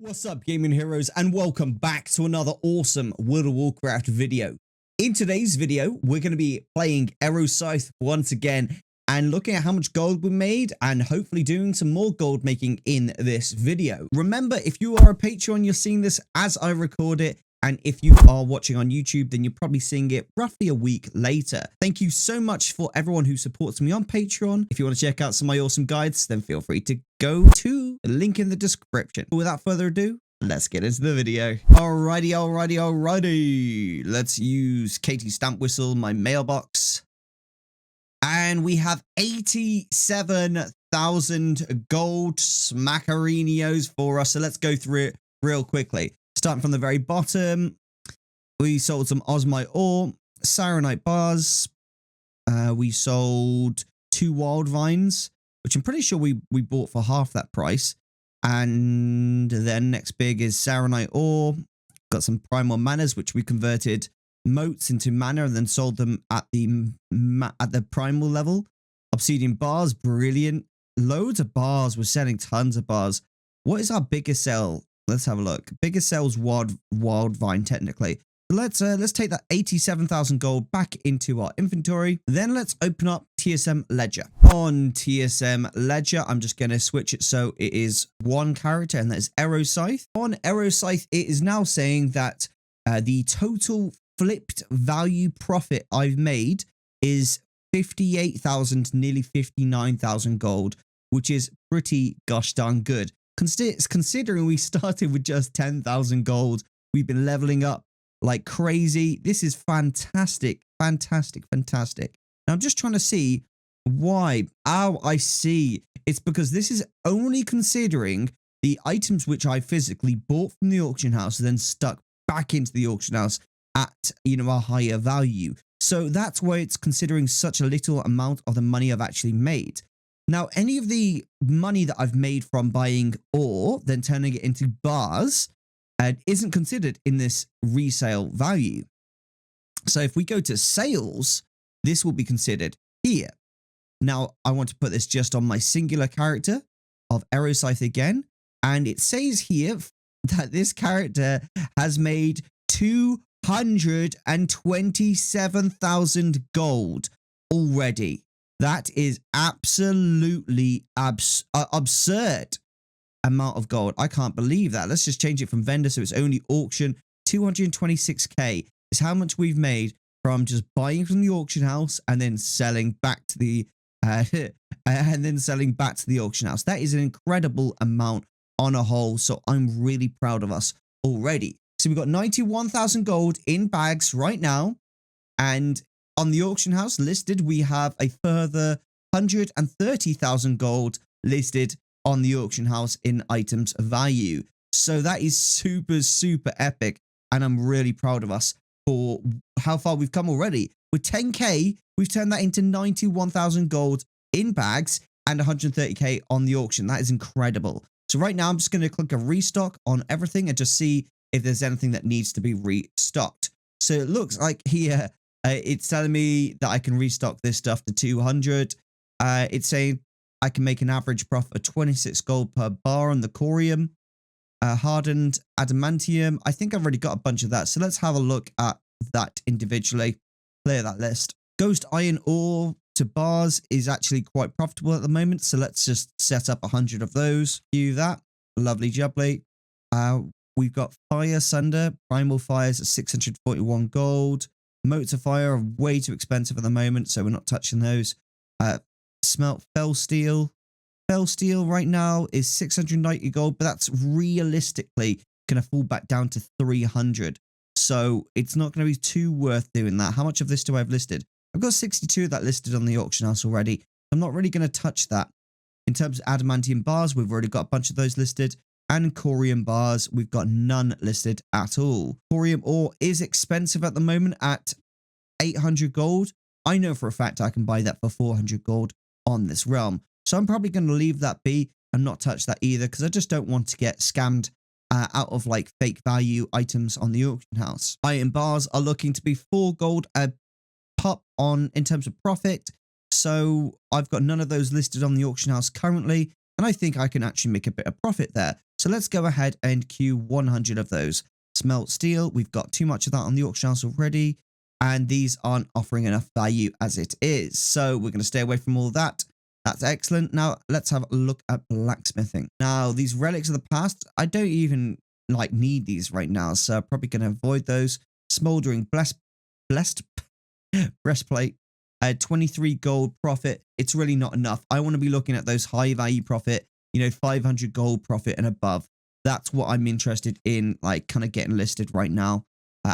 What's up, gaming heroes, and welcome back to another awesome World of Warcraft video. In today's video, we're going to be playing Erosium once again and looking at how much gold we made and hopefully doing some more gold making in this video. Remember, if you are a Patreon, you're seeing this as I record it, and if you are watching on YouTube, then you're probably seeing it roughly a week later. Thank you so much for everyone who supports me on Patreon. If you want to check out some of my awesome guides, then feel free to go to the link in the description. But without further ado, let's get into the video. Alrighty. Let's use Katie's stamp whistle, my mailbox. And we have 87,000 gold smackerinos for us. So let's go through it real quickly. Starting from the very bottom, we sold some Osmite ore, Saronite bars. We sold 2 wild vines, which I'm pretty sure we bought for half that price. And then next big is Saronite ore. Got some primal manas, which we converted motes into mana and then sold them at the primal level. Obsidian bars, brilliant. Loads of bars. We're selling tons of bars. What is our biggest sell? Let's have a look. Biggest sales wild vine technically. Let's take that 87,000 gold back into our inventory. Then let's open up TSM Ledger. On TSM Ledger, I'm just going to switch it so it is one character, and that is Erosium. On Erosium, it is now saying that the total flipped value profit I've made is 58,000, nearly 59,000 gold, which is pretty gosh darn good. Considering we started with just 10,000 gold, we've been leveling up like crazy. This is fantastic. Now I'm just trying to see why. Oh, I see. It's because this is only considering the items which I physically bought from the auction house, then stuck back into the auction house at, a higher value. So that's why it's considering such a little amount of the money I've actually made. Now, any of the money that I've made from buying ore, then turning it into bars, isn't considered in this resale value. So if we go to sales, this will be considered here. Now, I want to put this just on my singular character of Erosium again. And it says here that this character has made 227,000 gold already. That is absolutely absurd amount of gold. I can't believe that. Let's just change it from vendor so it's only auction. 226k is how much we've made from just buying from the auction house and then selling back to the auction house. That is an incredible amount on a whole. So I'm really proud of us already. So we've got 91,000 gold in bags right now, and on the auction house listed, we have a further 130,000 gold listed on the auction house in items value. So that is super epic. And I'm really proud of us for how far we've come already. With 10k, we've turned that into 91,000 gold in bags and 130k on the auction. That is incredible. So right now, I'm just going to click a restock on everything and just see if there's anything that needs to be restocked. So it looks like here, it's telling me that I can restock this stuff to 200. It's saying I can make an average profit of 26 gold per bar on the corium. Hardened adamantium. I think I've already got a bunch of that. So let's have a look at that individually. Clear that list. Ghost iron ore to bars is actually quite profitable at the moment. So let's just set up 100 of those. Do that. Lovely jubbly. We've got fire sunder. Primal fires at 641 gold. Motes of fire are way too expensive at the moment, so we're not touching those. Smelt fell steel. Fell steel right now is 690 gold, but that's realistically going to fall back down to 300. So it's not going to be too worth doing that. How much of this do I have listed? I've got 62 of that listed on the auction house already. I'm not really going to touch that. In terms of adamantium bars, we've already got a bunch of those listed. And corium bars, we've got none listed at all. Corium ore is expensive at the moment at 800 gold. I know for a fact I can buy that for 400 gold on this realm. So I'm probably going to leave that be and not touch that either, because I just don't want to get scammed out of like fake value items on the auction house. Iron bars are looking to be 4 gold a pop on in terms of profit. So I've got none of those listed on the auction house currently. And I think I can actually make a bit of profit there. So let's go ahead and queue 100 of those. Smelt steel, we've got too much of that on the auction house already. And these aren't offering enough value as it is. So we're going to stay away from all that. That's excellent. Now let's have a look at blacksmithing. Now these relics of the past, I don't even like need these right now. So I'm probably going to avoid those. Smoldering blessed breastplate. 23 gold profit. It's really not enough. I want to be looking at those high value profit, 500 gold profit and above. That's what I'm interested in, like kind of getting listed right now.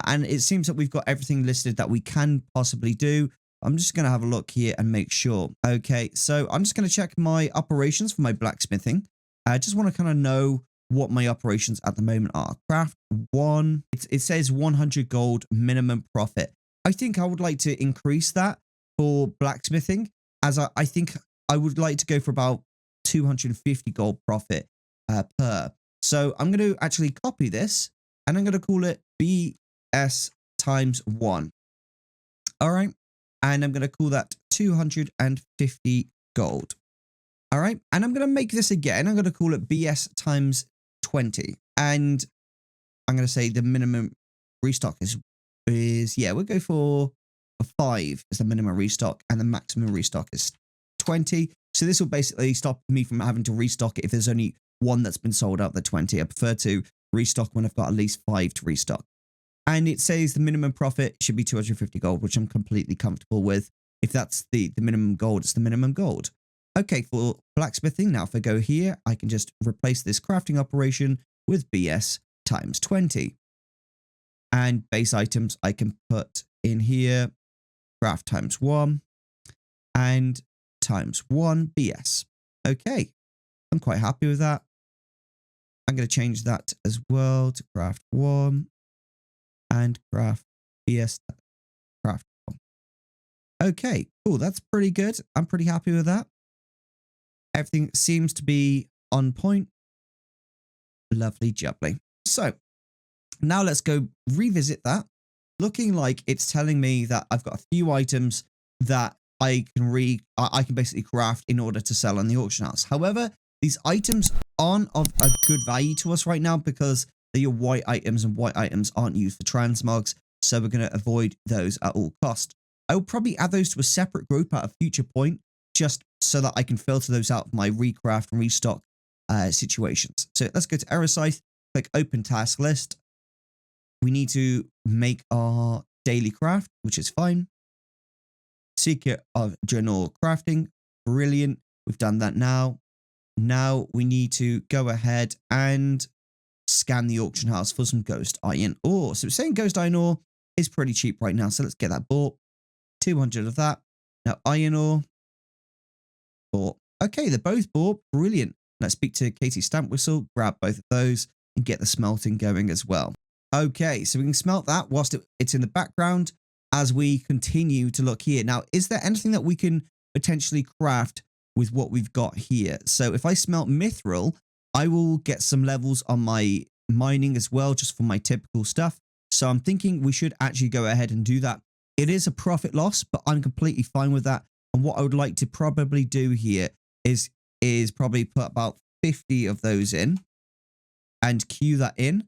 And it seems that we've got everything listed that we can possibly do. I'm just going to have a look here and make sure. Okay, so I'm just going to check my operations for my blacksmithing. I just want to kind of know what my operations at the moment are. Craft 1. It says 100 gold minimum profit. I think I would like to increase that for blacksmithing, as I think I would like to go for about 250 gold profit per. So I'm going to actually copy this and I'm going to call it BS times 1. All right. And I'm going to call that 250 gold. All right. And I'm going to make this again. I'm going to call it BS times 20. And I'm going to say the minimum restock is we'll go for 5 is the minimum restock and the maximum restock is 20. So this will basically stop me from having to restock it if there's only one that's been sold out the 20. I prefer to restock when I've got at least 5 to restock. And it says the minimum profit should be 250 gold, which I'm completely comfortable with. If that's the minimum gold, it's the minimum gold. Okay, for blacksmithing, now if I go here, I can just replace this crafting operation with BS times 20. And base items I can put in here, craft times 1 and times 1 BS. Okay, I'm quite happy with that. I'm going to change that as well to craft 1 and craft BS craft 1. Okay, cool. That's pretty good. I'm pretty happy with that. Everything seems to be on point. Lovely jubbly. So now let's go revisit that. Looking like it's telling me that I've got a few items that I can basically craft in order to sell on the auction house. However, these items aren't of a good value to us right now because they're your white items and white items aren't used for transmogs. So we're going to avoid those at all cost. I will probably add those to a separate group at a future point just so that I can filter those out for my recraft and restock situations. So let's go to Erosium, click open task list. We need to make our daily craft, which is fine. Secret of Journal Crafting. Brilliant. We've done that now. Now we need to go ahead and scan the auction house for some ghost iron ore. So saying ghost iron ore is pretty cheap right now. So let's get that bought. 200 of that. Now iron ore. Bought. Okay, they're both bought. Brilliant. Let's speak to Katie Stamp Whistle, grab both of those and get the smelting going as well. Okay, so we can smelt that whilst it's in the background as we continue to look here. Now, is there anything that we can potentially craft with what we've got here? So if I smelt mithril, I will get some levels on my mining as well, just for my typical stuff. So I'm thinking we should actually go ahead and do that. It is a profit loss, but I'm completely fine with that. And what I would like to probably do here is probably put about 50 of those in and queue that in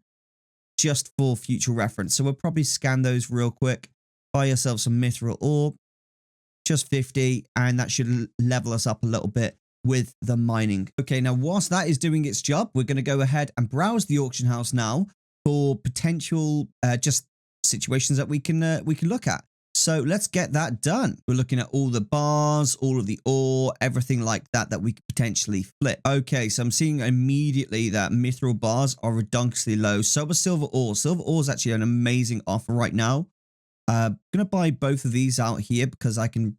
just for future reference. So we'll probably scan those real quick, buy ourselves some mithril ore, just 50, and that should level us up a little bit with the mining. Okay, now whilst that is doing its job, we're going to go ahead and browse the auction house now for potential just situations that we can look at. So let's get that done. We're looking at all the bars, all of the ore, everything like that we could potentially flip. Okay, so I'm seeing immediately that mithril bars are redonkulously low. So are silver ore. Silver ore is actually an amazing offer right now. Gonna buy both of these out here because I can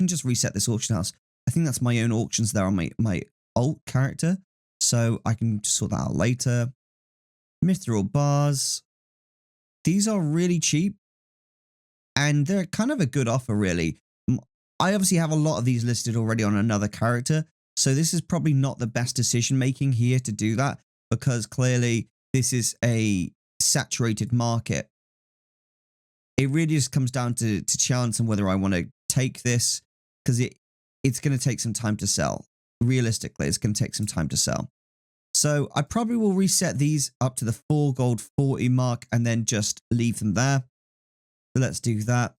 just reset this auction house. I think that's my own auctions there on my alt character. So I can sort that out later. Mithril bars. These are really cheap. And they're kind of a good offer, really. I obviously have a lot of these listed already on another character. So this is probably not the best decision making here to do that, because clearly this is a saturated market. It really just comes down to chance and whether I want to take this, because it's going to take some time to sell. realistically, it's going to take some time to sell. So I probably will reset these up to the 4 gold 40 mark and then just leave them there. So let's do that.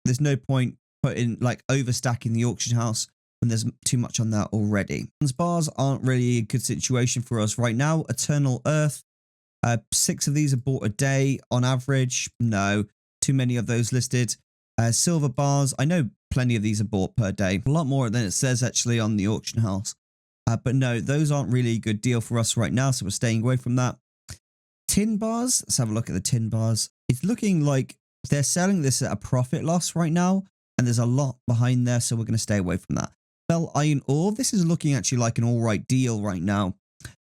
There's no point putting like overstacking the auction house when there's too much on there already. Bars aren't really a good situation for us right now. Eternal Earth, 6 of these are bought a day on average. No, too many of those listed. Silver bars, I know plenty of these are bought per day. A lot more than it says actually on the auction house. But no, those aren't really a good deal for us right now, so we're staying away from that. Tin bars, let's have a look at the tin bars. It's looking like they're selling this at a profit loss right now, and there's a lot behind there, so we're going to stay away from that. Fell iron ore, this is looking actually like an alright deal right now.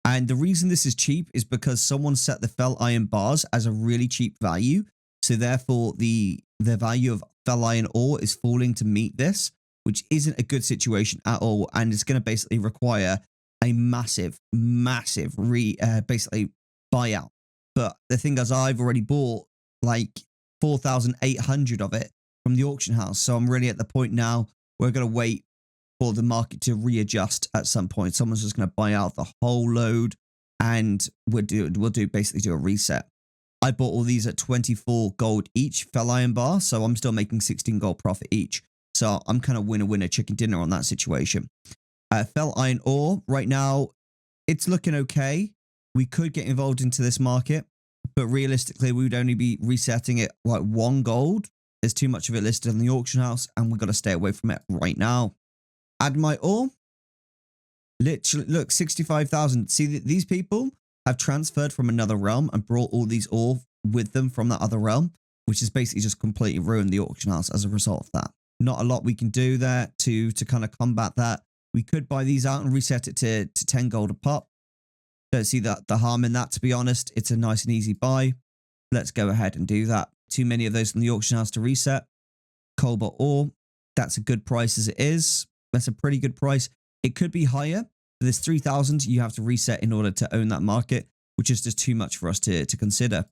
And the reason this is cheap is because someone set the fell iron bars as a really cheap value. So therefore, the value of fell iron ore is falling to meet this, which isn't a good situation at all. And it's going to basically require a massive basically buyout. But the thing is, I've already bought like 4,800 of it from the auction house. So I'm really at the point now where we're going to wait for the market to readjust at some point. Someone's just going to buy out the whole load and we'll basically do a reset. I bought all these at 24 gold each, fell iron bar. So I'm still making 16 gold profit each. So I'm kind of winner chicken dinner on that situation. Fell iron ore right now, it's looking okay. We could get involved into this market, but realistically, we would only be resetting it like 1 gold. There's too much of it listed in the auction house, and we've got to stay away from it right now. Admite ore, literally, look, 65,000. See, these people have transferred from another realm and brought all these ore with them from that other realm, which has basically just completely ruined the auction house as a result of that. Not a lot we can do there to kind of combat that. We could buy these out and reset it to 10 gold a pop. Don't see the harm in that, to be honest. It's a nice and easy buy. Let's go ahead and do that. Too many of those in the auction house to reset. Cobalt ore, that's a good price as it is. That's a pretty good price. It could be higher. There's 3,000 you have to reset in order to own that market, which is just too much for us to consider.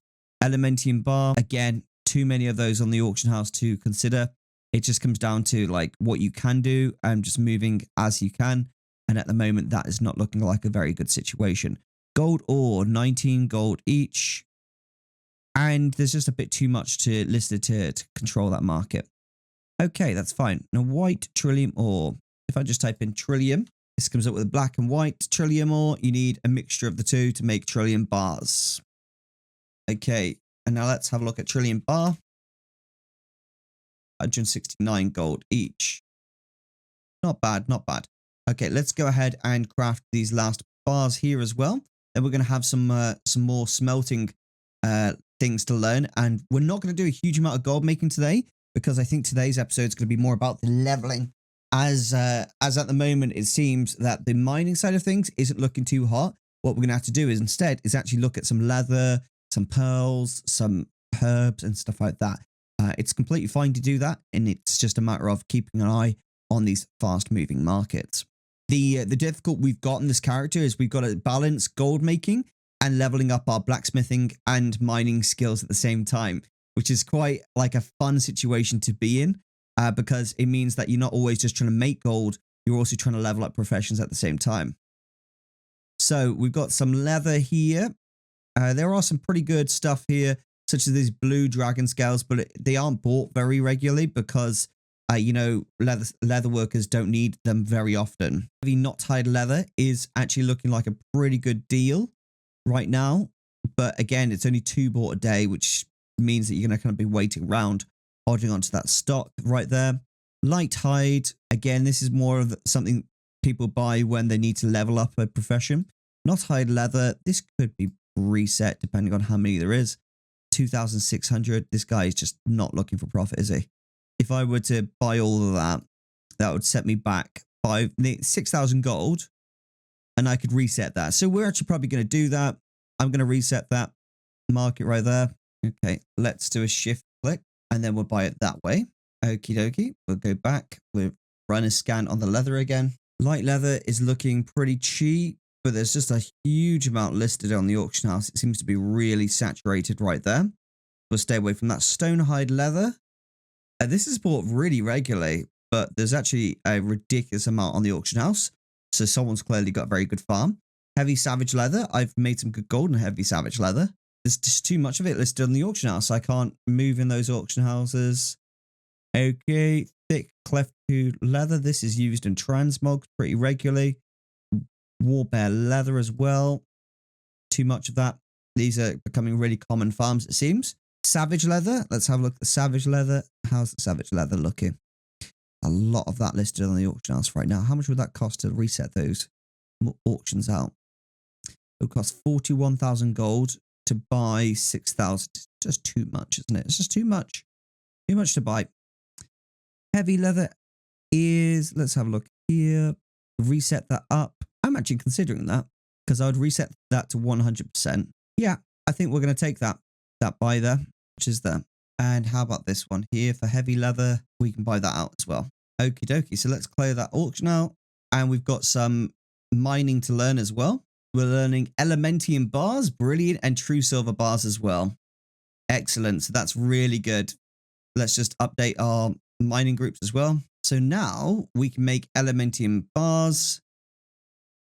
Elementium bar, again, too many of those on the auction house to consider. It just comes down to like what you can do and just moving as you can. And at the moment, that is not looking like a very good situation. Gold ore, 19 gold each. And there's just a bit too much to listed to control that market. Okay, that's fine. Now, white trillium ore. If I just type in trillium, this comes up with black and white trillium ore. You need a mixture of the two to make trillium bars. Okay, and now let's have a look at trillium bar. 169 gold each. Not bad, not bad. Okay, let's go ahead and craft these last bars here as well. Then we're going to have some more smelting things to learn. And we're not going to do a huge amount of gold making today, because I think today's episode is going to be more about the leveling. As at the moment, it seems that the mining side of things isn't looking too hot. What we're going to have to do is instead actually look at some leather, some pearls, some herbs and stuff like that. It's completely fine to do that, and it's just a matter of keeping an eye on these fast-moving markets. The difficult we've got in this character is we've got to balance gold making and leveling up our blacksmithing and mining skills at the same time, which is quite like a fun situation to be in, because it means that you're not always just trying to make gold, you're also trying to level up professions at the same time. So we've got some leather here. There are some pretty good stuff here, such as these blue dragon scales, but they aren't bought very regularly because, you know, leather workers don't need them very often. The knot-tied leather is actually looking like a pretty good deal right now. But again, it's only 2 bought a day, which means that you're going to kind of be waiting around, holding onto that stock right there. Light hide, again, this is more of something people buy when they need to level up a profession. Knot-hide leather, this could be reset depending on how many there is. 2,600. This guy is just not looking for profit, is he? If I were to buy all of that, that would set me back 6,000 gold, and I could reset that. So we're actually probably going to do that. I'm going to reset that market right there. Okay, let's do a shift click, and then we'll buy it that way. Okie dokie. We'll go back. We'll run a scan on the leather again. Light leather is looking pretty cheap, but there's just a huge amount listed on the auction house. It seems to be really saturated right there. We'll stay away from that. Stonehide leather. This is bought really regularly, but there's actually a ridiculous amount on the auction house. So someone's clearly got a very good farm. Heavy savage leather. I've made some good gold in heavy savage leather. There's just too much of it listed on the auction house. I can't move in those auction houses. Okay. Thick cleft leather. This is used in transmogs pretty regularly. Warbear leather as well. Too much of that. These are becoming really common farms, it seems. Savage leather. Let's have a look at the savage leather. How's the savage leather looking? A lot of that listed on the auction house right now. How much would that cost to reset those auctions out? It would cost 41,000 gold to buy 6,000. It's just too much, isn't it? It's just too much. Too much to buy. Heavy leather is, let's have a look here. Reset that up. I'm actually considering that because I would reset that to 100%. Yeah, I think we're going to take that buy there, which is there. And how about this one here for heavy leather? We can buy that out as well. Okie dokie. So let's clear that auction out. And we've got some mining to learn as well. We're learning Elementium bars, brilliant, and true silver bars as well. Excellent. So that's really good. Let's just update our mining groups as well. So now we can make Elementium bars.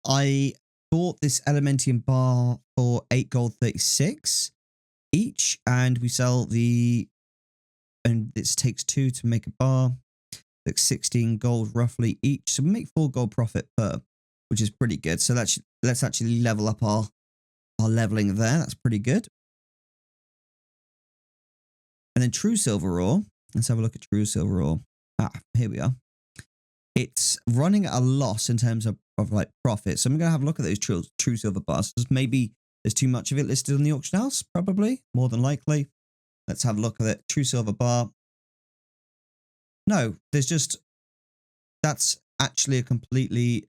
I bought this Elementium bar for 8 gold 36 each, and we sell the, and this takes 2 to make a bar, like 16 gold roughly each. So we make 4 gold profit per, which is pretty good. So let's actually level up our leveling there. That's pretty good. And then true silver ore. Let's have a look at true silver ore. Here we are. It's running at a loss in terms of like profit. So I'm going to have a look at those true silver bars. Maybe there's too much of it listed on the auction house. Probably, more than likely. Let's have a look at it. True silver bar. No, there's just, that's actually a completely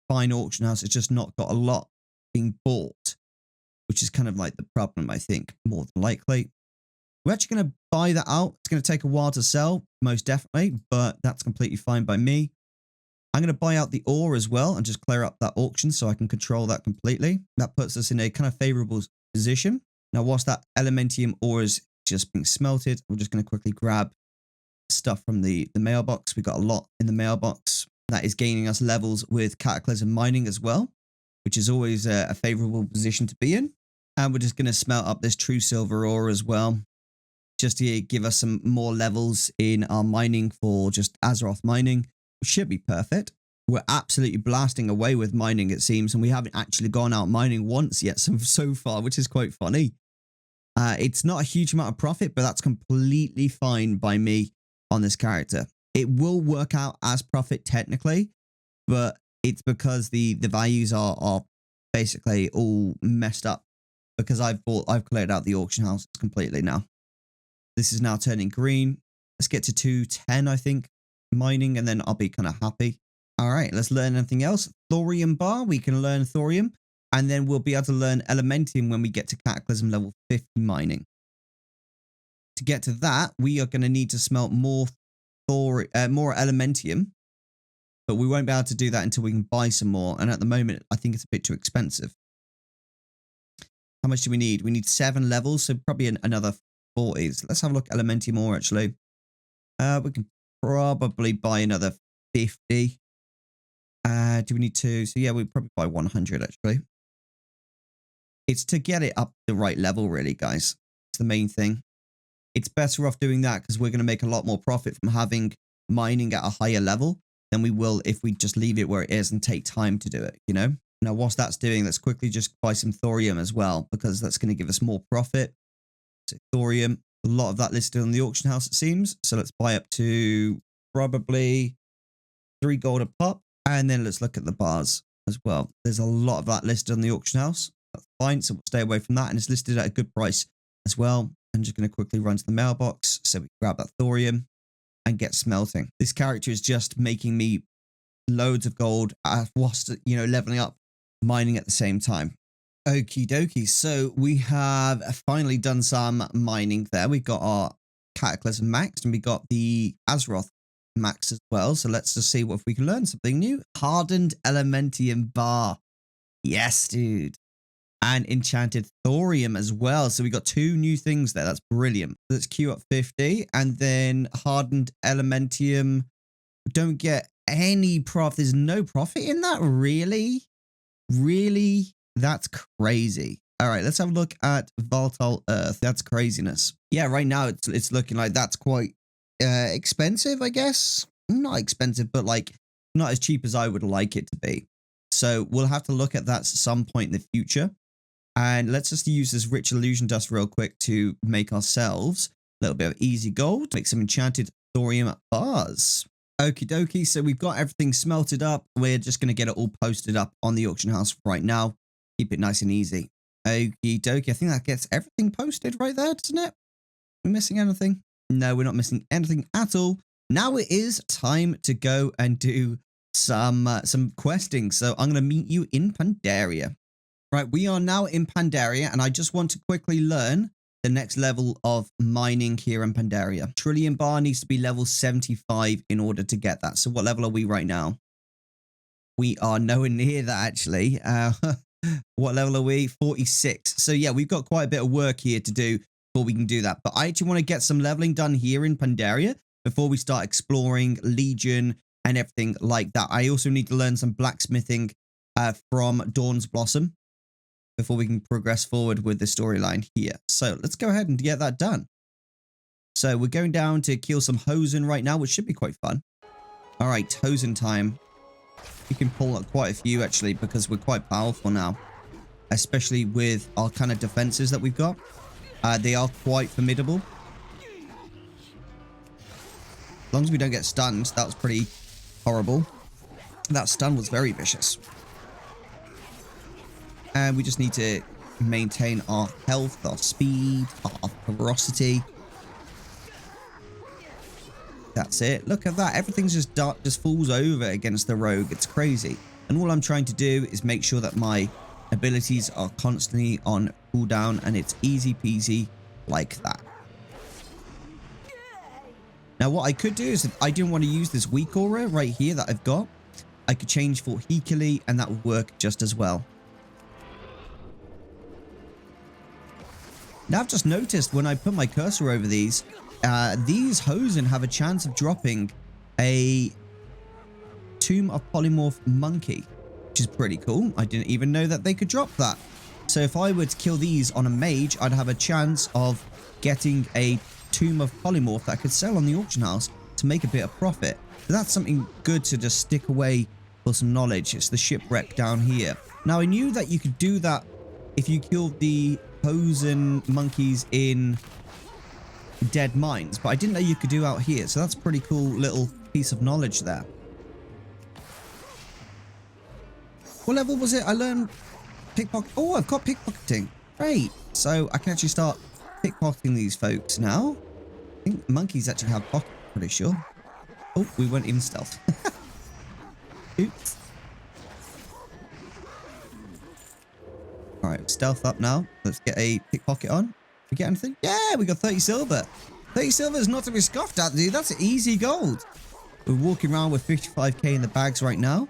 fine auction house. It's just not got a lot being bought, which is kind of like the problem, I think, more than likely. We're actually going to buy that out. It's going to take a while to sell, most definitely, but that's completely fine by me. I'm going to buy out the ore as well and just clear up that auction so I can control that completely. That puts us in a kind of favorable position. Now, whilst that Elementium ore is just being smelted, we're just going to quickly grab stuff from the mailbox. We got a lot in the mailbox. That is gaining us levels with Cataclysm mining as well, which is always a favorable position to be in. And we're just going to smelt up this true silver ore as well, just to give us some more levels in our mining for just Azeroth mining, which should be perfect. We're absolutely blasting away with mining, it seems, and we haven't actually gone out mining once yet so far, which is quite funny. It's not a huge amount of profit, but that's completely fine by me on this character. It will work out as profit technically, but it's because the values are basically all messed up because I've cleared out the auction house completely now. This is now turning green. Let's get to 210, I think, mining, and then I'll be kind of happy. All right, let's learn anything else. Thorium bar, we can learn thorium, and then we'll be able to learn Elementium when we get to Cataclysm level 50 mining. To get to that, we are going to need to smelt more Elementium, but we won't be able to do that until we can buy some more, and at the moment, I think it's a bit too expensive. How much do we need? We need 7 levels, so probably another 40. So let's have a look at Elementium ore, actually. We can probably buy another 50. Do we need to? So yeah, we probably buy 100, actually. It's to get it up the right level, really, guys. It's the main thing. It's better off doing that because we're going to make a lot more profit from having mining at a higher level than we will if we just leave it where it is and take time to do it, you know? Now, whilst that's doing, let's quickly just buy some thorium as well because that's going to give us more profit. So thorium, a lot of that listed on the auction house, it seems. So let's buy up to probably 3 gold a pop. And then let's look at the bars as well. There's a lot of that listed on the auction house. That's fine. So we'll stay away from that. And it's listed at a good price as well. I'm just going to quickly run to the mailbox so we can grab that thorium and get smelting. This character is just making me loads of gold whilst, you know, leveling up mining at the same time. Okie dokie. So we have finally done some mining there. We've got our Cataclysm maxed and we got the Azeroth max as well. So let's just see if we can learn something new. Hardened Elementium bar. Yes, dude. And enchanted thorium as well. So we got 2 new things there. That's brilliant. Let's queue up 50 and then hardened Elementium. don't get any profit. There's no profit in that? Really? Really? That's crazy. All right, let's have a look at Volatile Earth. That's craziness. Yeah, right now it's looking like that's quite expensive, I guess. Not expensive, but like not as cheap as I would like it to be. So we'll have to look at that at some point in the future. And let's just use this rich illusion dust real quick to make ourselves a little bit of easy gold. Make some enchanted thorium bars. Okie dokie, so we've got everything smelted up. We're just going to get it all posted up on the auction house right now. Keep it nice and easy. Okie dokie, I think that gets everything posted right there, doesn't it? We're missing anything? No, we're not missing anything at all. Now it is time to go and do some questing. So I'm going to meet you in Pandaria. Right, we are now in Pandaria, and I just want to quickly learn the next level of mining here in Pandaria. Trillion bar needs to be level 75 in order to get that. So what level are we right now? We are nowhere near that, actually. What level are we? 46. So yeah, we've got quite a bit of work here to do before we can do that. But I actually want to get some leveling done here in Pandaria before we start exploring Legion and everything like that. I also need to learn some blacksmithing from Dawn's Blossom before we can progress forward with the storyline here. So let's go ahead and get that done. So we're going down to kill some Hosen right now, which should be quite fun. All right, Hosen time. We can pull up quite a few actually because we're quite powerful now, especially with our kind of defenses that we've got. They are quite formidable. As long as we don't get stunned, that was pretty horrible. That stun was very vicious. And we just need to maintain our health, our speed, our ferocity. That's it. Look at that. Everything's just dark, just falls over against the rogue. It's crazy. And all I'm trying to do is make sure that my abilities are constantly on cooldown, and it's easy peasy like that. Now, what I could do is if I didn't want to use this weak aura right here that I've got, I could change for Hikili, and that would work just as well. Now, I've just noticed when I put my cursor over these Hosen have a chance of dropping a Tomb of Polymorph Monkey, which is pretty cool. I didn't even know that they could drop that. So if I were to kill these on a mage, I'd have a chance of getting a Tomb of Polymorph that I could sell on the auction house to make a bit of profit. So that's something good to just stick away for some knowledge. It's the shipwreck down here. Now, I knew that you could do that if you killed the Hosen monkeys in Dead Mines, but I didn't know you could do out here. So that's a pretty cool little piece of knowledge there. What level was it? I learned pickpocket. Oh, I've got pickpocketing. Great. So I can actually start pickpocketing these folks now. I think monkeys actually have pockets, pretty sure. Oh, we went in stealth. Oops. All right, stealth up now. Let's get a pickpocket on. We get anything? Yeah, we got 30 silver. 30 silver is not to be scoffed at, dude. That's easy gold. We're walking around with 55k in the bags right now.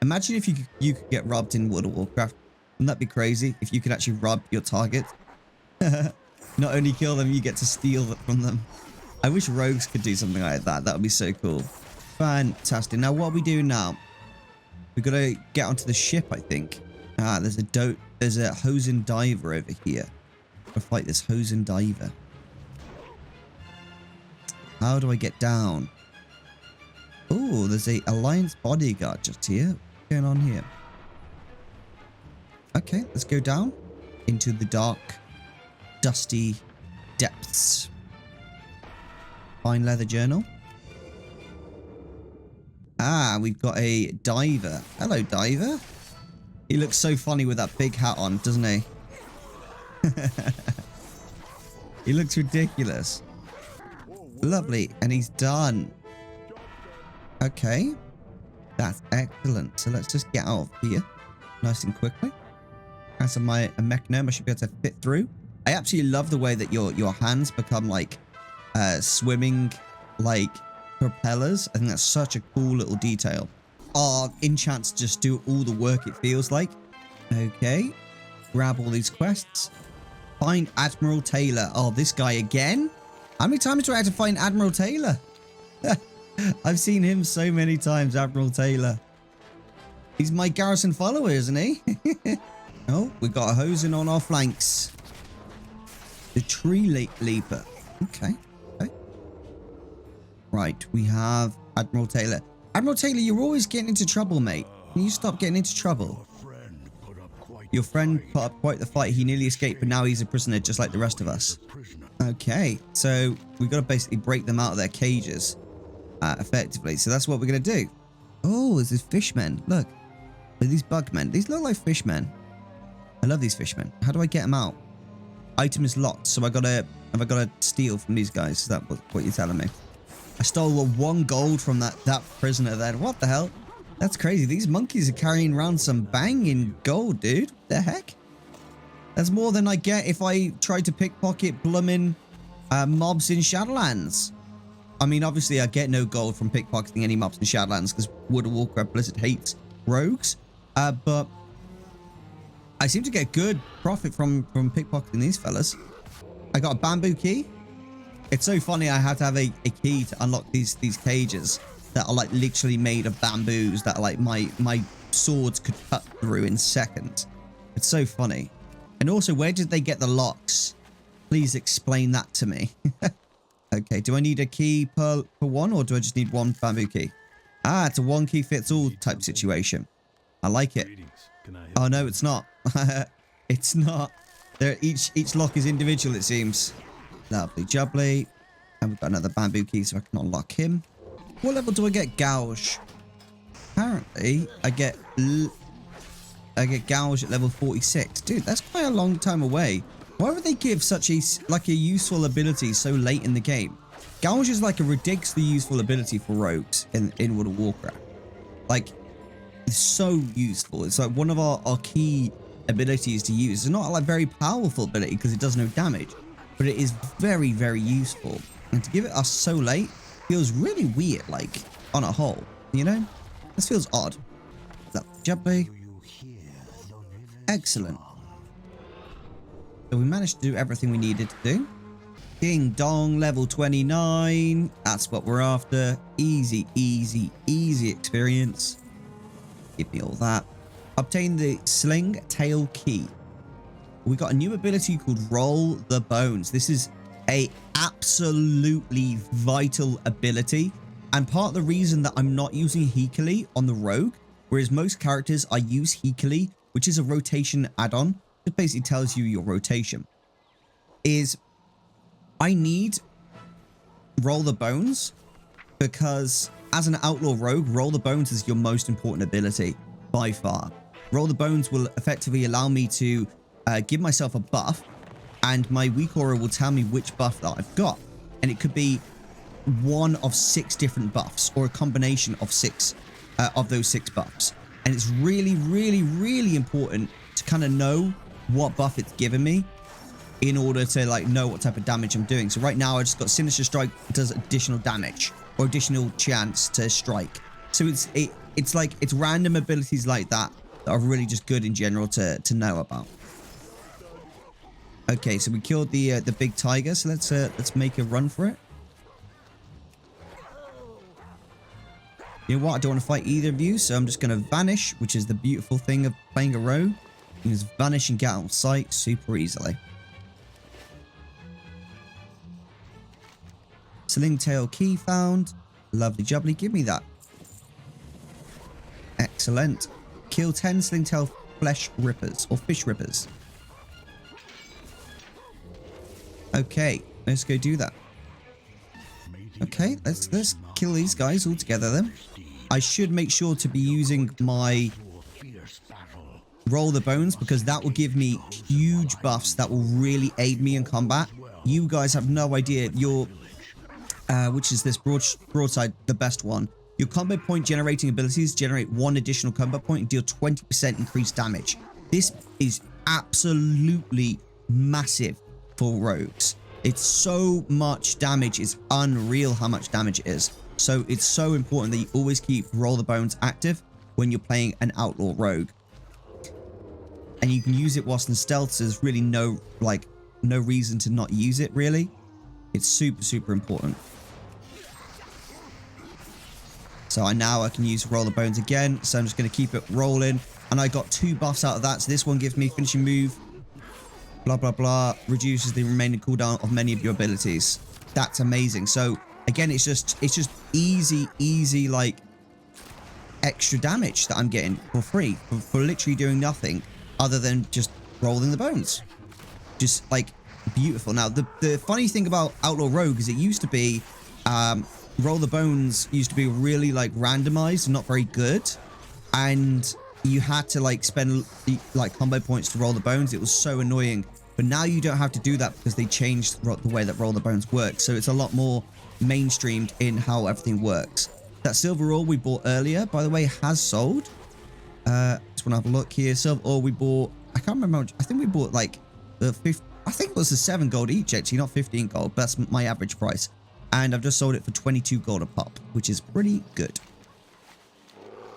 Imagine if you could get robbed in World of Warcraft. Wouldn't that be crazy? If you could actually rob your target. Not only kill them, you get to steal from them. I wish rogues could do something like that. That would be so cool. Fantastic. Now, what are we doing now? We've got to get onto the ship, I think. Ah, there's a Hosen diver over here. We'll fight this Hosen diver. How do I get down? Oh, there's a Alliance bodyguard just here. What's going on here? Okay, let's go down into the dark, dusty depths. Fine leather journal. Ah, we've got a diver. Hello, diver. He looks so funny with that big hat on, doesn't he? He looks ridiculous. Lovely. And he's done. Okay. That's excellent. So let's just get out of here nice and quickly. As my mechanome, I should be able to fit through. I absolutely love the way that your hands become like swimming like propellers. I think that's such a cool little detail. Our enchants just do all the work, it feels like. Okay. Grab all these quests. Find Admiral Taylor. Oh, this guy again? How many times do I have to find Admiral Taylor? I've seen him so many times, Admiral Taylor. He's my garrison follower, isn't he? Oh, we got a hosing on our flanks. The tree leaper. Okay. Okay. Right, we have Admiral Taylor. Admiral Taylor, you're always getting into trouble, mate. Can you stop getting into trouble? Your friend put up quite the fight. He nearly escaped, but now he's a prisoner just like the rest of us. Okay, so we've got to basically break them out of their cages effectively. So that's what we're going to do. Oh, there's these fishmen. Look. These bugmen. These look like fishmen. I love these fishmen. How do I get them out? Item is locked, so have I gotta steal from these guys? Is that what you're telling me? I stole 1 gold from that prisoner then. What the hell? That's crazy. These monkeys are carrying around some banging gold, dude. What the heck? That's more than I get if I tried to pickpocket blooming mobs in Shadowlands. I mean, obviously, I get no gold from pickpocketing any mobs in Shadowlands because World of Warcraft Blizzard hates rogues. But I seem to get good profit from pickpocketing these fellas. I got a bamboo key. It's so funny. I have to have a key to unlock these cages that are like literally made of bamboos that are like my swords could cut through in seconds. It's so funny. And also, where did they get the locks? Please explain that to me. Okay, do I need a key per one, or do I just need 1 bamboo key? Ah, it's a 1 key fits all type situation. I like it. Oh no, it's not. It's not. Each lock is individual, it seems. Lovely jubbly. And we've got another bamboo key, so I can unlock him. What level do I get gouge? Apparently, I get gouge at level 46. Dude, that's quite a long time away. Why would they give such a useful ability so late in the game? Gouge is like a ridiculously useful ability for rogues in World of Warcraft. Like, it's so useful. It's like one of our key abilities to use. It's not like very powerful ability because it does no damage, but it is very, very useful. And to give it us so late feels really weird, like, on a whole, you know? This feels odd. Jubbly. Excellent. So we managed to do everything we needed to do. Ding dong, level 29. That's what we're after. Easy, easy, easy experience. Give me all that. Obtain the Sling Tail Key. We got a new ability called Roll the Bones. This is a absolutely vital ability. And part of the reason that I'm not using Hikali on the rogue, whereas most characters I use Hikali, which is a rotation add-on, it basically tells you your rotation, is I need Roll the Bones because as an outlaw rogue, Roll the Bones is your most important ability by far. Roll the Bones will effectively allow me to give myself a buff, and my weak aura will tell me which buff that I've got. And it could be one of 6 different buffs or a combination of 6 of those 6 buffs. And it's really, really, really important to kind of know what buff it's given me in order to like know what type of damage I'm doing. So right now I just got Sinister Strike, does additional damage or additional chance to strike. So it's random abilities like that that are really just good in general to know about. Okay, so we killed the big tiger, so let's make a run for it. You know what? I don't want to fight either of you, so I'm just going to vanish, which is the beautiful thing of playing a rogue. You can just vanish and get out of sight super easily. Sling Tail Key found. Lovely jubbly. Give me that. Excellent. Kill 10 Sling Tail Flesh Rippers or Fish Rippers. Okay, let's go do that. Okay, let's kill these guys all together then. I should make sure to be using my Roll the Bones because that will give me huge buffs that will really aid me in combat. You guys have no idea. Your which is this broadside, the best one. Your combat point generating abilities generate 1 additional combat point and deal 20% increased damage. This is absolutely massive for rogues. It's so much damage. It's unreal how much damage it is. So it's so important that you always keep Roll the Bones active when you're playing an outlaw rogue. And you can use it whilst in stealth, so there's really no reason to not use it, really. It's super, super important. So now I can use Roll the Bones again. So I'm just going to keep it rolling. And I got 2 buffs out of that. So this one gives me finishing move. Blah, blah, blah. Reduces the remaining cooldown of many of your abilities. That's amazing. So again, it's just easy, like, extra damage that I'm getting for free. For literally doing nothing other than just rolling the bones. Just, like, beautiful. Now, the funny thing about Outlaw Rogue is it used to be... Roll the Bones used to be really, like, randomized and not very good. And you had to, like, spend, like, combo points to roll the bones. It was so annoying. But now you don't have to do that because they changed the way that Roll the Bones works. So it's a lot more mainstreamed in how everything works. That silver ore we bought earlier, by the way, has sold. Just want to have a look here. Silver ore we bought... I can't remember. I think we bought, like, the 50... I think it was the 7 gold each, actually, not 15 gold. But that's my average price. And I've just sold it for 22 gold a pop, which is pretty good.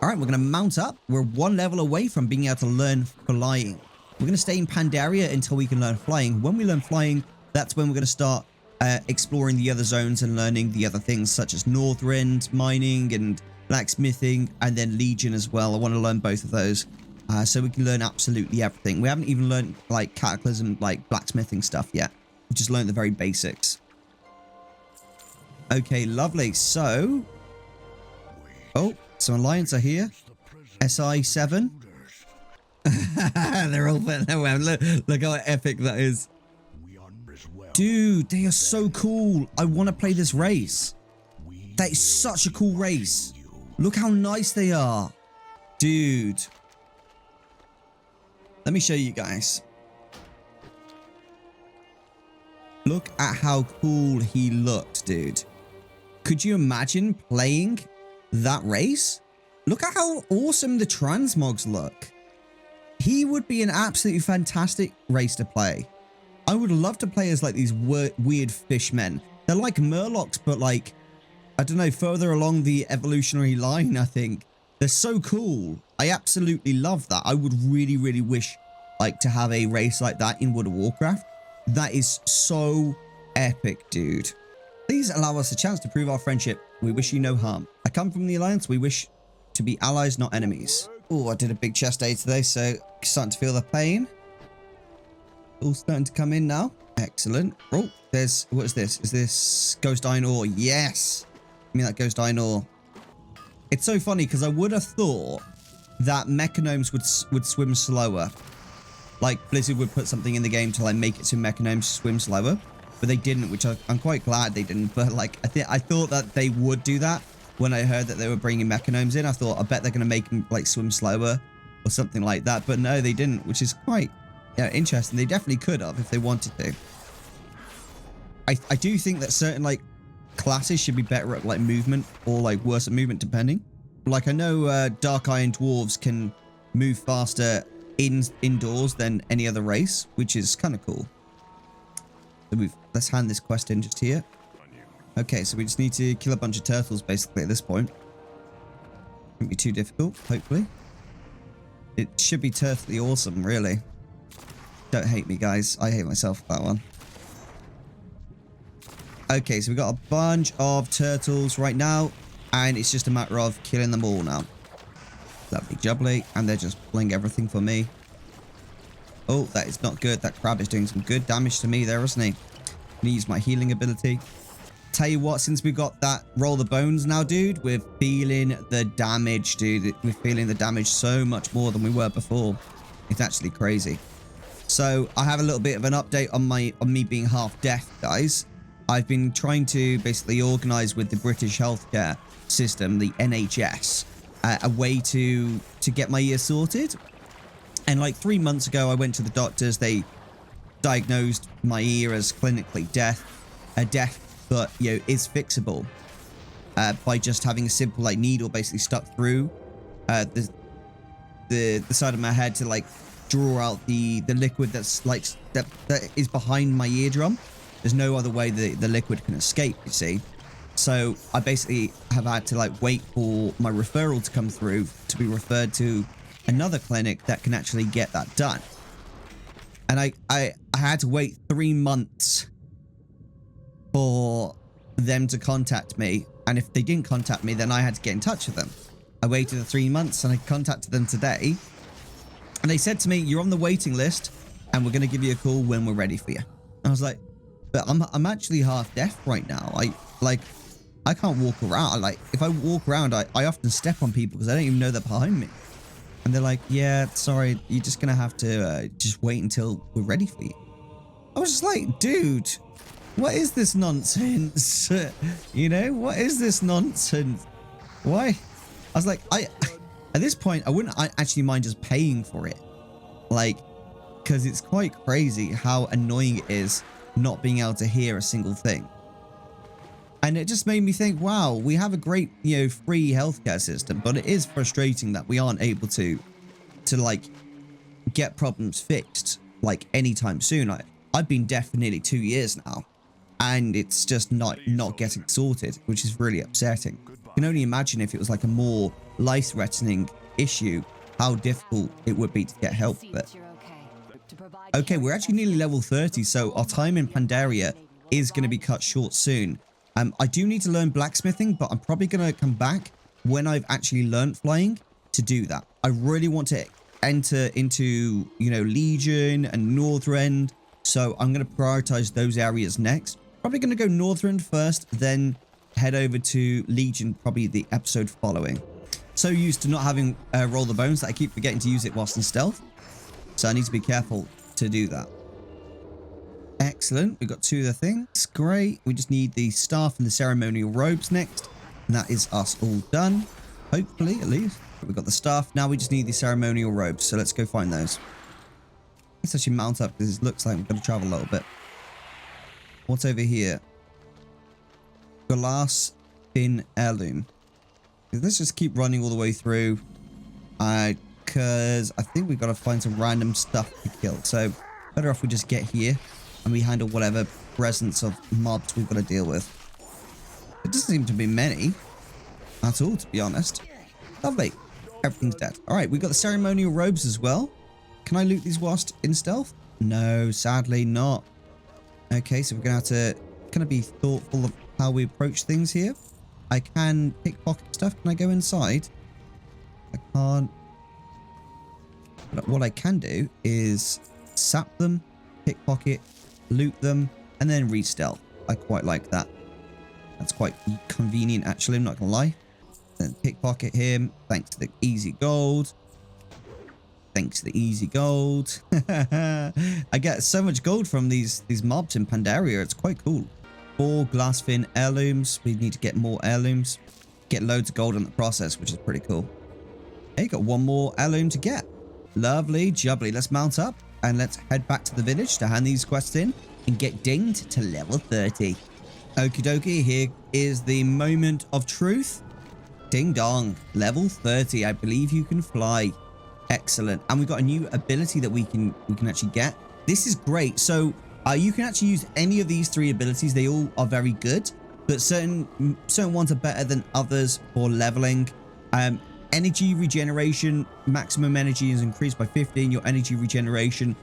All right, we're going to mount up. We're 1 level away from being able to learn flying. We're going to stay in Pandaria until we can learn flying. When we learn flying, that's when we're going to start exploring the other zones and learning the other things, such as Northrend, mining, and blacksmithing, and then Legion as well. I want to learn both of those. So we can learn absolutely everything. We haven't even learned, like, Cataclysm, like, blacksmithing stuff yet. We just learned the very basics. Okay, lovely. So... Oh, some Alliance are here. SI7. They're all putting their weapons. Look how epic that is. Dude, they are so cool. I want to play this race. That is such a cool race. Look how nice they are. Dude. Let me show you guys. Look at how cool he looked, dude. Could you imagine playing that race? Look at how awesome the transmogs look. He would be an absolutely fantastic race to play. I would love to play as, like, these weird fishmen. They're like Murlocs, but, like, I don't know, further along the evolutionary line, I think. They're so cool. I absolutely love that. I would really, really wish, like, to have a race like that in World of Warcraft. That is so epic, dude. Please allow us a chance to prove our friendship. We wish you no harm. I come from the Alliance. We wish to be allies, not enemies. Oh, I did a big chest day today, so starting to feel the pain. All starting to come in now. Excellent. Oh, there's... What is this? Is this Ghost Iron Ore? Yes! Give me that Ghost Iron Ore. It's so funny, because I would have thought that Mechanomes would swim slower. Like, Blizzard would put something in the game to, like, make it so Mechanomes swim slower. But they didn't, which I'm quite glad they didn't. But, like, I thought that they would do that when I heard that they were bringing Mechanomes in. I thought, I bet they're going to make them, like, swim slower or something like that. But no, they didn't, which is quite interesting. They definitely could have if they wanted to. I do think that certain, like, classes should be better at, like, movement or, like, worse at movement, depending. Like, I know Dark Iron Dwarves can move faster indoors than any other race, which is kind of cool. So let's hand this quest in just here. Okay, so we just need to kill a bunch of turtles basically at this point. Won't be too difficult, hopefully. It should be turtly awesome, really. Don't hate me, guys. I hate myself for that one. Okay, so we've got a bunch of turtles right now, and it's just a matter of killing them all now. Lovely jubbly, and they're just pulling everything for me. Oh, that is not good. That crab is doing some good damage to me there, isn't he? I'm gonna use my healing ability. Tell you what, since we got that roll the bones now, dude, we're feeling the damage, dude. We're feeling the damage so much more than we were before. It's actually crazy. So I have a little bit of an update on me being half deaf, guys. I've been trying to basically organize with the British healthcare system, the NHS, a way to get my ear sorted. And like 3 months ago, I went to the doctors. They diagnosed my ear as clinically deaf, but you know, is fixable by just having a simple like needle basically stuck through the side of my head to like draw out the liquid that's like that is behind my eardrum. There's no other way the liquid can escape, you see. So I basically have had to like wait for my referral to come through to be referred to another clinic that can actually get that done. And I had to wait 3 months for them to contact me And if they didn't contact me, then I had to get in touch with them. I waited the 3 months and I contacted them today. And they said to me, you're on the waiting list and we're going to give you a call when we're ready for you. I was like, but I'm actually half deaf right now. I can't walk around. Like, if I walk around, I often step on people because I don't even know they're behind me. And they're like, yeah, sorry, you're just going to have to just wait until we're ready for you. I was just like, dude, what is this nonsense? You know, what is this nonsense? Why? I was like, at this point, I wouldn't actually mind just paying for it. Like, because it's quite crazy how annoying it is not being able to hear a single thing. And it just made me think, wow, we have a great, you know, free healthcare system, but it is frustrating that we aren't able to like get problems fixed like anytime soon. I've been deaf for nearly 2 years now, and it's just not getting sorted, which is really upsetting. You can only imagine if it was like a more life-threatening issue, how difficult it would be to get help with it. Okay, we're actually nearly level 30, so our time in Pandaria is going to be cut short soon. I do need to learn blacksmithing, but I'm probably going to come back when I've actually learned flying to do that. I really want to enter into, you know, Legion and Northrend, so I'm going to prioritize those areas next. Probably going to go Northrend first, then head over to Legion, probably the episode following. So used to not having roll the bones that I keep forgetting to use it whilst in stealth, so I need to be careful to do that. Excellent. We've got 2 of the things. Great. We just need the staff and the ceremonial robes next. And that is us all done. Hopefully, at least. We've got the staff. Now we just need the ceremonial robes. So let's go find those. Let's actually mount up because it looks like we're going to travel a little bit. What's over here? Glass fin heirloom. Let's just keep running all the way through. Because I think we've got to find some random stuff to kill. So better off we just get here and we handle whatever presence of mobs we've got to deal with. It doesn't seem to be many at all, to be honest. Lovely. Everything's dead. All right, we've got the ceremonial robes as well. Can I loot these whilst in stealth? No, sadly not. Okay, so we're going to have to kind of be thoughtful of how we approach things here. I can pickpocket stuff. Can I go inside? I can't. But what I can do is sap them, pickpocket, loot them, and then re-stealth. I quite like that. That's quite convenient, actually. I'm not going to lie. Then pickpocket him. Thanks to the easy gold. Thanks to the easy gold. I get so much gold from these mobs in Pandaria. It's quite cool. 4 glassfin heirlooms. We need to get more heirlooms. Get loads of gold in the process, which is pretty cool. Hey, got 1 more heirloom to get. Lovely jubbly. Let's mount up and let's head back to the village to hand these quests in and get dinged to level 30. Okie dokie, here is the moment of truth. Ding dong, level 30. I believe you can fly. Excellent. And we've got a new ability that we can actually get. This is great. So you can actually use any of these 3 abilities. They all are very good, but certain ones are better than others for leveling. Energy regeneration, maximum energy is increased by 15. Your energy regeneration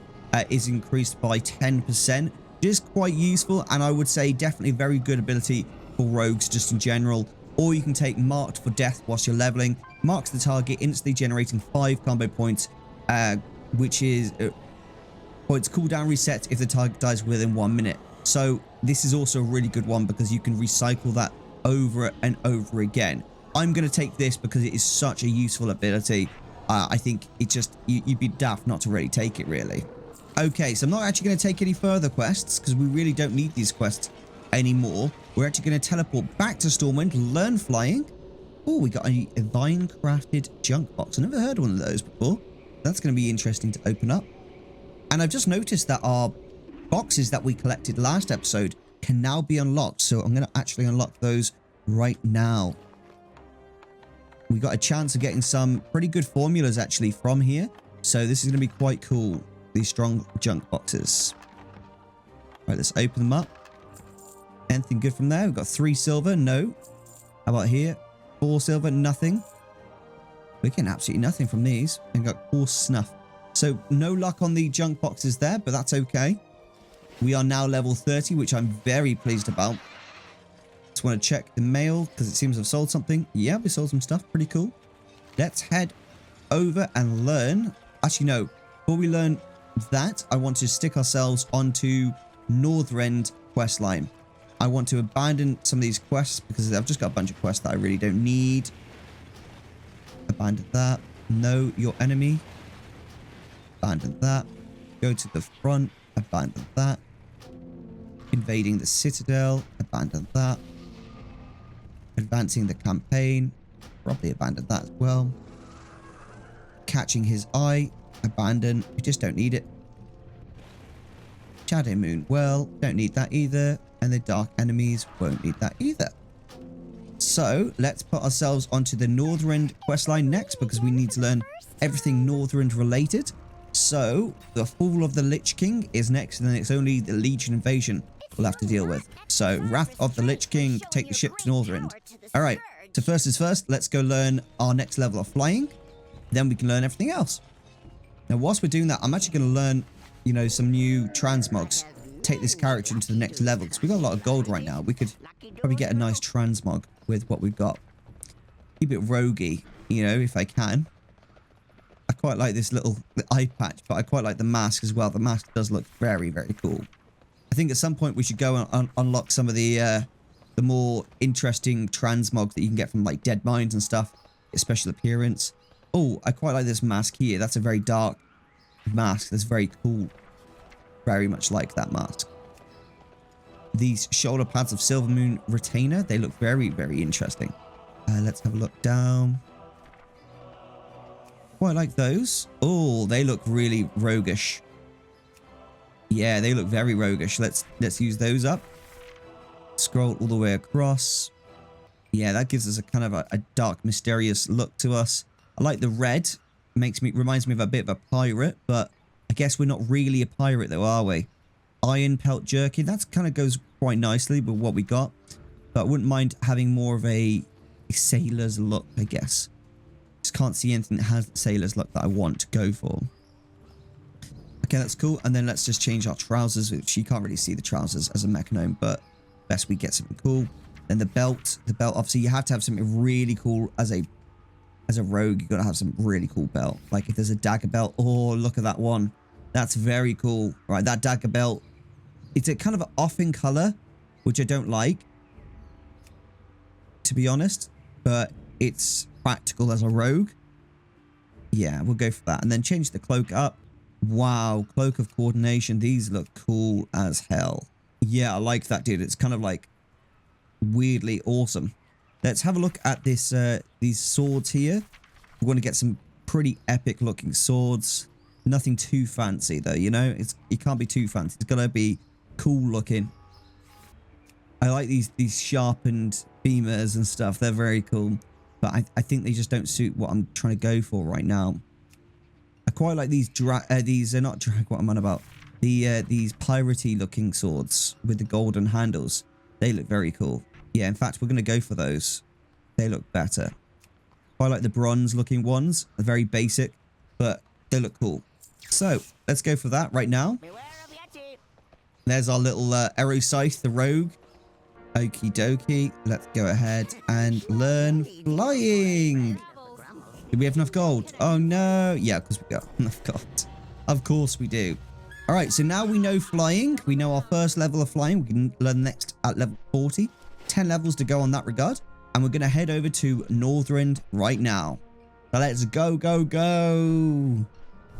is increased by 10%. Just quite useful, and I would say definitely a very good ability for rogues just in general. Or you can take marked for death whilst you're leveling. Marks the target, instantly generating 5 combo points, which is points cooldown reset if the target dies within 1 minute. So this is also a really good one because you can recycle that over and over again. I'm going to take this because it is such a useful ability. I think it just, you'd be daft not to really take it, really. Okay, so I'm not actually going to take any further quests because we really don't need these quests anymore. We're actually going to teleport back to Stormwind, learn flying. Oh, we got a vine-crafted junk box. I've never heard one of those before. That's going to be interesting to open up. And I've just noticed that our boxes that we collected last episode can now be unlocked. So I'm going to actually unlock those right now. We got a chance of getting some pretty good formulas actually from here. So this is going to be quite cool. These strong junk boxes. Right, let's open them up. Anything good from there? We've got 3 silver. No. How about here? 4 silver. Nothing. We're getting absolutely nothing from these. And got coarse snuff. So no luck on the junk boxes there, but that's okay. We are now level 30, which I'm very pleased about. Just want to check the mail because it seems I've sold something. Yeah, we sold some stuff. Pretty cool. Let's head over and learn. Actually, no. Before we learn that, I want to stick ourselves onto Northrend questline. I want to abandon some of these quests because I've just got a bunch of quests that I really don't need. Abandon that. Know your enemy. Abandon that. Go to the front. Abandon that. Invading the citadel. Abandon that. Advancing the campaign. Probably abandon that as well. Catching his eye. Abandon. We just don't need it. Shadow Moon. Well, don't need that either. And the dark enemies won't need that either. So let's put ourselves onto the Northrend questline next because we need to learn everything Northrend related. So the Fall of the Lich King is next, and then it's only the Legion invasion we'll have to deal with. So Wrath of the Lich King, take the ship to Northrend. All right. So first is first, let's go learn our next level of flying. Then we can learn everything else. Now, whilst we're doing that, I'm actually going to learn, you know, some new transmogs. Take this character into the next level because we've got a lot of gold right now. We could probably get a nice transmog with what we've got. Keep it roguey, you know, if I can. I quite like this little eye patch, but I quite like the mask as well. The mask does look very, very cool. I think at some point we should go and unlock some of the more interesting transmogs that you can get from like dead mines and stuff. Its special appearance. Oh, I quite like this mask here. That's a very dark mask. That's very cool. Very much like that mask. These shoulder pads of Silver Moon Retainer, they look very, very interesting. Let's have a look down. Quite like those. Oh, they look really roguish. Yeah, they look very roguish. Let's use those up. Scroll all the way across. Yeah, that gives us a kind of a dark, mysterious look to us. I like the red. Reminds me of a bit of a pirate, but I guess we're not really a pirate though, are we? Iron Pelt Jerky. That kind of goes quite nicely with what we got. But I wouldn't mind having more of a sailor's look, I guess. Just can't see anything that has the sailor's look that I want to go for. Okay, that's cool. And then let's just change our trousers, which you can't really see the trousers as a mechanome, but best we get something cool. Then the belt. The belt, obviously, you have to have something really cool as a rogue. You got to have some really cool belt. Like if there's a dagger belt. Oh, look at that one. That's very cool. Right, that dagger belt. It's a kind of off in color, which I don't like, to be honest. But it's practical as a rogue. Yeah, we'll go for that. And then change the cloak up. Wow, Cloak of Coordination. These look cool as hell. Yeah, I like that, dude. It's kind of like weirdly awesome. Let's have a look at this these swords here. We want to get some pretty epic looking swords. Nothing too fancy though, you know? It can't be too fancy. It's gotta be cool looking. I like these sharpened beamers and stuff. They're very cool. But I think they just don't suit what I'm trying to go for right now. I quite like these are not drag, what I'm on about. These piratey looking swords with the golden handles. They look very cool. Yeah, in fact, we're going to go for those. They look better. Quite like the bronze looking ones. They're very basic, but they look cool. So, let's go for that right now. There's our little Erosium, the rogue. Okie dokie. Let's go ahead and learn flying. Do we have enough gold? Oh, no. Yeah, because we got enough gold. Of course we do. All right, so now we know flying. We know our first level of flying. We can learn next at level 40. 10 levels to go on that regard. And we're going to head over to Northrend right now. So let's go, go, go.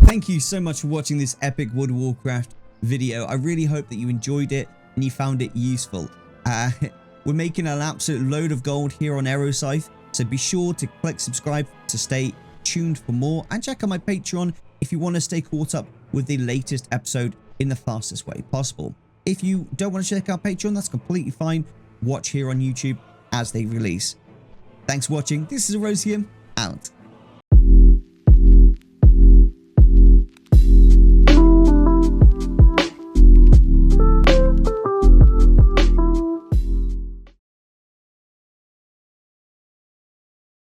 Thank you so much for watching this epic World of Warcraft video. I really hope that you enjoyed it and you found it useful. We're making an absolute load of gold here on Erosium. So be sure to click subscribe to stay tuned for more. And check out my Patreon if you want to stay caught up with the latest episode in the fastest way possible. If you don't want to check out Patreon, that's completely fine. Watch here on YouTube as they release. Thanks for watching. This is Erosium, out.